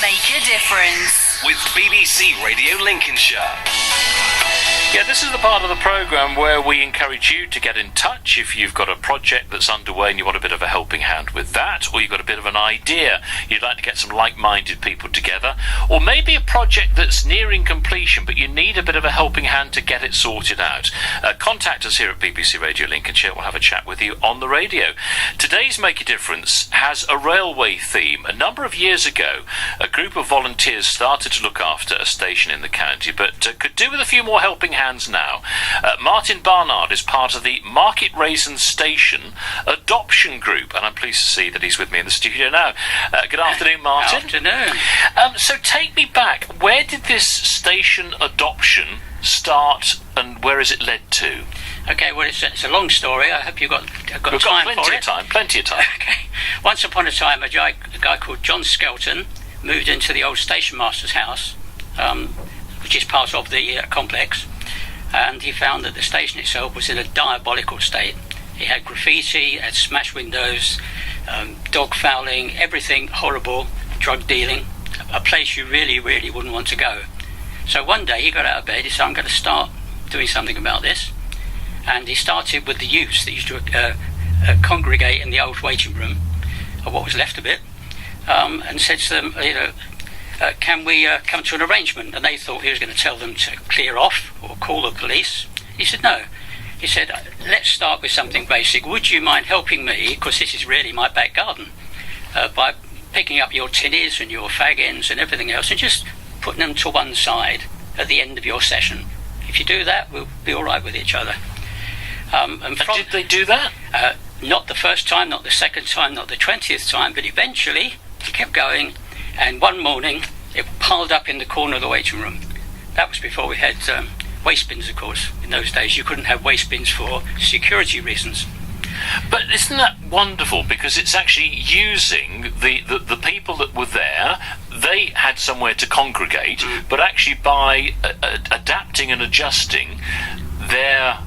Make a difference. With BBC Radio Lincolnshire. Yeah, this is the part of the programme where we encourage you to get in touch if you've got a project that's underway and you want a bit of a helping hand with that, or you've got a bit of an idea you'd like to get some like-minded people together, or maybe a project that's nearing completion but you need a bit of a helping hand to get it sorted out. Contact us here at BBC Radio Lincolnshire. We'll have a chat with you on the radio. Today's Make a Difference has a railway theme. A number of years ago, a group of volunteers started to look after a station in the county, but could do with a few more helping hands now. Martin Barnard is part of the Market Rasen Station Adoption Group, and I'm pleased to see that he's with me in the studio now. Good afternoon, Martin. Afternoon. So take me back. Where did this station adoption start, and where has it led to? Okay, well, it's a long story. I hope you've got We've time got for plenty it. of time. Plenty of time. Okay. Once upon a time, a guy called John Skelton moved into the old station master's house, which is part of the complex, and he found that the station itself was in a diabolical state. It had graffiti, it had smashed windows, dog fouling, everything horrible, drug dealing, a place you really, really wouldn't want to go. So one day he got out of bed, he said, I'm going to start doing something about this. And he started with the youths that used to congregate in the old waiting room, or what was left of it, and said to them, can we come to an arrangement? And they thought he was going to tell them to clear off or call the police. He said no. He said, let's start with something basic. Would you mind helping me, because this is really my back garden, by picking up your tinnies and your fag ends and everything else and just putting them to one side at the end of your session. If you do that, we'll be all right with each other. And Did they do that? Not the first time, not the second time, not the 20th time, but eventually he kept going, and one morning it piled up in the corner of the waiting room. That was before we had waste bins, of course. In those days you couldn't have waste bins for security reasons. But isn't that wonderful? Because it's actually using the people that were there. They had somewhere to congregate, but actually by adapting and adjusting their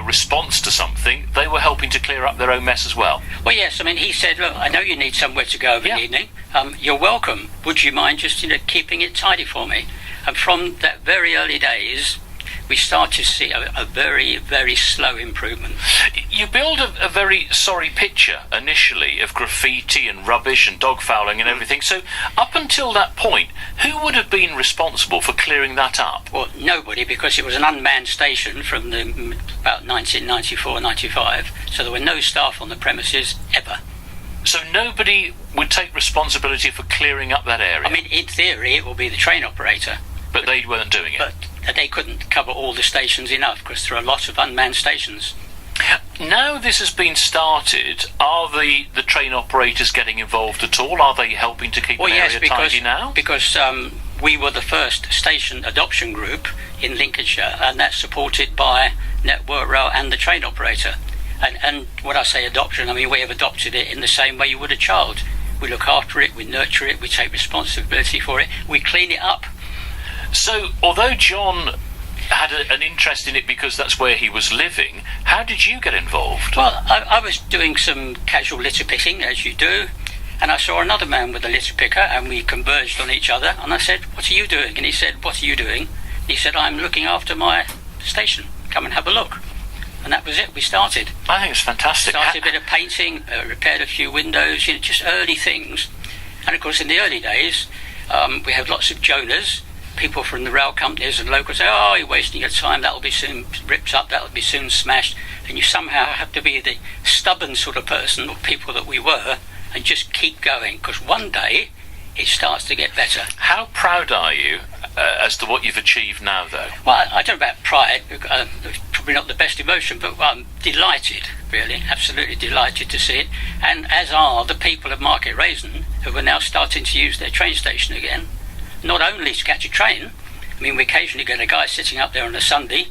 response to something, they were helping to clear up their own mess as well. Well, yes, I mean, he said, look, I know you need somewhere to go every evening. You're welcome. Would you mind just, keeping it tidy for me? And from that very early days, we start to see a very, very slow improvement. You build a very sorry picture initially of graffiti and rubbish and dog fouling and everything. So up until that point, who would have been responsible for clearing that up? Well, nobody, because it was an unmanned station from about 1994-95, so there were no staff on the premises ever. So nobody would take responsibility for clearing up that area? I mean, in theory, it will be the train operator. But they weren't doing it? But they couldn't cover all the stations enough, because there are lots of unmanned stations. Now this has been started, are the train operators getting involved at all? Are they helping to keep an area tidy now? Because we were the first station adoption group in Lincolnshire, and that's supported by Network Rail and the train operator. And when I say adoption, I mean we have adopted it in the same way you would a child. We look after it, we nurture it, we take responsibility for it, we clean it up. So, although John had an interest in it because that's where he was living, how did you get involved? Well, I was doing some casual litter picking, as you do, and I saw another man with a litter picker, and we converged on each other, and I said, what are you doing? And he said, what are you doing? He said, I'm looking after my station. Come and have a look. And that was it. We started. I think it's fantastic. Started a bit of painting, repaired a few windows, just early things. And of course, in the early days, we had lots of Jonas. People from the rail companies and locals say, oh, you're wasting your time, that'll be soon ripped up, that'll be soon smashed. And you somehow have to be the stubborn sort of person, or people that we were, and just keep going, because one day it starts to get better. How proud are you as to what you've achieved now, though? Well, I don't know about pride, it's probably not the best emotion, but I'm delighted, really, absolutely delighted to see it. And as are the people of Market Rasen, who are now starting to use their train station again. Not only to catch a train, I mean, we occasionally get a guy sitting up there on a Sunday,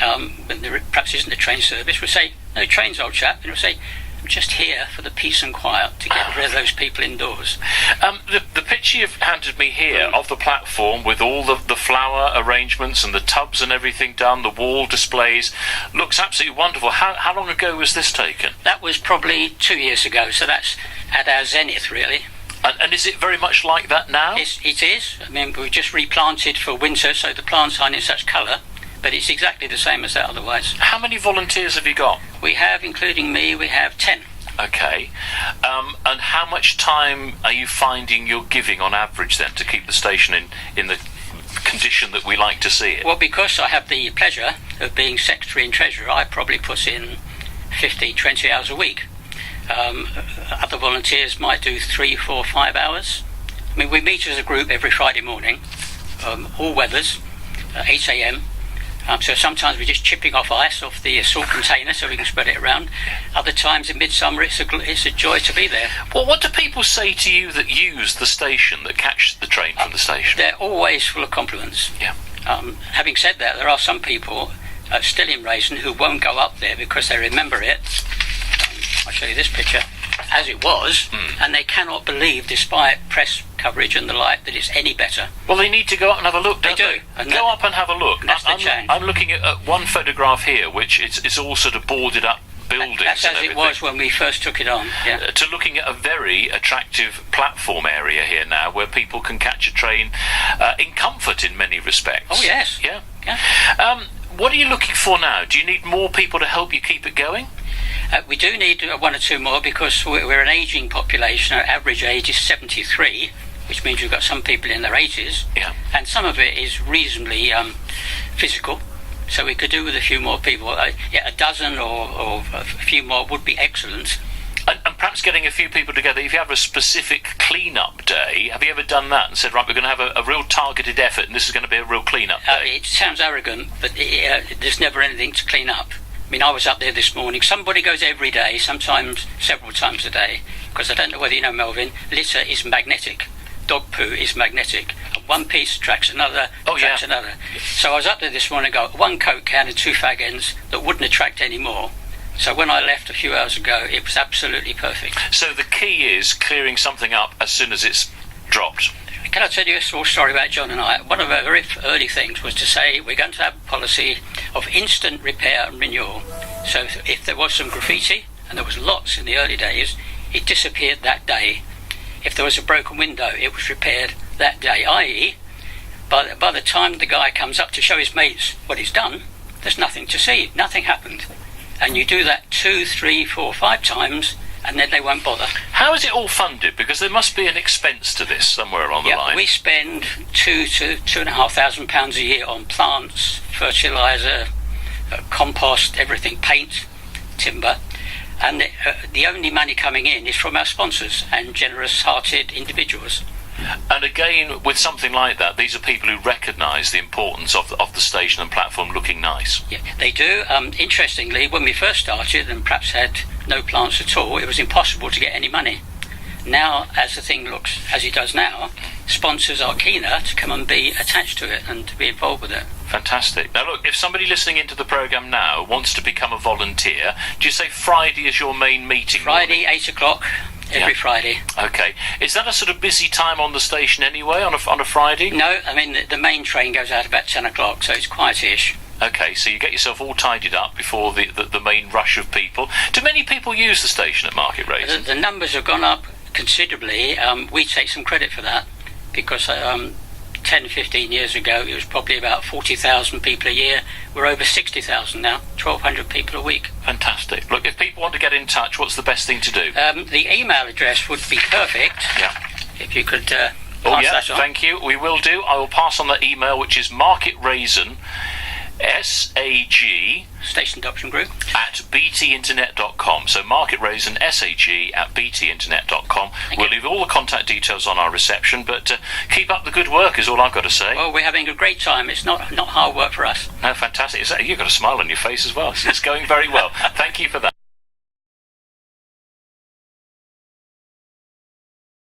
when there perhaps isn't a train service, we'll say, no trains, old chap, and we'll say, I'm just here for the peace and quiet to get rid of those people indoors. The picture you've handed me here of the platform with all the flower arrangements and the tubs and everything done, the wall displays, looks absolutely wonderful. How long ago was this taken? That was probably 2 years ago, so that's at our zenith, really. And is it very much like that now? It is. I mean, we've just replanted for winter, so the plants aren't in such colour, but it's exactly the same as that otherwise. How many volunteers have you got? We have, including me, we have 10. Okay. And how much time are you finding you're giving on average then to keep the station in the condition that we like to see it? Well, because I have the pleasure of being secretary and treasurer, I probably put in 15, 20 hours a week. Other volunteers might do 3, 4, 5 hours. I mean, we meet as a group every Friday morning, all weathers, 8 a.m. So sometimes we're just chipping off ice off the salt container so we can spread it around. Other times in midsummer it's a joy to be there. Well, what do people say to you that use the station, that catch the train from the station? They're always full of compliments. Yeah. Having said that, there are some people still in Raisin who won't go up there because they remember it. I'll show you this picture as it was, and they cannot believe, despite press coverage and the like, that it's any better. Well, they need to go up and have a look, don't they? And go up and have a look. That's the change. I'm looking at one photograph here, which it's all sort of boarded up buildings. That's as it was when we first took it on. Yeah. To looking at a very attractive platform area here now, where people can catch a train in comfort in many respects. Oh yes. Yeah. Yeah. What are you looking for now? Do you need more people to help you keep it going? We do need one or two more because we're an ageing population. Our average age is 73, which means we've got some people in their 80s. Yeah. And some of it is reasonably physical. So we could do with a few more people. A dozen or a few more would be excellent. And perhaps getting a few people together, if you have a specific clean-up day, have you ever done that and said, right, we're going to have a real targeted effort and this is going to be a real clean-up day? It sounds arrogant, but there's never anything to clean up. I mean, I was up there this morning. Somebody goes every day, sometimes several times a day, because I don't know whether you know, Melvin, litter is magnetic. Dog poo is magnetic. One piece attracts another, another. So I was up there this morning, got one Coke can and 2 fag ends that wouldn't attract any more. So when I left a few hours ago, it was absolutely perfect. So the key is clearing something up as soon as it's dropped. Can I tell you a small story about John and I? One of our very early things was to say we're going to have a policy of instant repair and renewal. So if there was some graffiti, and there was lots in the early days, it disappeared that day. If there was a broken window, it was repaired that day, i.e., by the time the guy comes up to show his mates what he's done, there's nothing to see, nothing happened. And you do that 2, 3, 4, 5 times, and then they won't bother. How is it all funded? Because there must be an expense to this somewhere on the line. We spend £2,000 to £2,500 a year on plants, fertiliser, compost, everything, paint, timber. And the only money coming in is from our sponsors and generous-hearted individuals. And again, with something like that, these are people who recognise the importance of the station and platform looking nice. Yeah, they do. Interestingly, when we first started and perhaps had no plants at all, it was impossible to get any money. Now, as the thing looks as it does now, sponsors are keener to come and be attached to it and to be involved with it. Fantastic. Now look, if somebody listening into the programme now wants to become a volunteer, do you say Friday is your main meeting? Friday, 8 o'clock. Every Friday. Okay. Is that a sort of busy time on the station anyway, on a Friday? No, I mean, the main train goes out about 10 o'clock, so it's quietish. Okay, so you get yourself all tidied up before the main rush of people. Do many people use the station at Market Raisin? The numbers have gone up considerably. We take some credit for that, because 10, 15 years ago, it was probably about 40,000 people a year. We're over 60,000 now, 1,200 people a week. Fantastic. Look, if people want to get in touch, what's the best thing to do? The email address would be perfect. Yeah. If you could pass that on. Thank you. We will do. I will pass on that email, which is Market Raisin, SAG, Station Adoption Group, at btinternet.com. So Market Raisin, SAG, at btinternet.com. We'll leave all the contact details on our reception, but keep up the good work is all I've got to say. Well, we're having a great time. It's not hard work for us. No, fantastic. You've got a smile on your face as well. It's going very well. Thank you for that.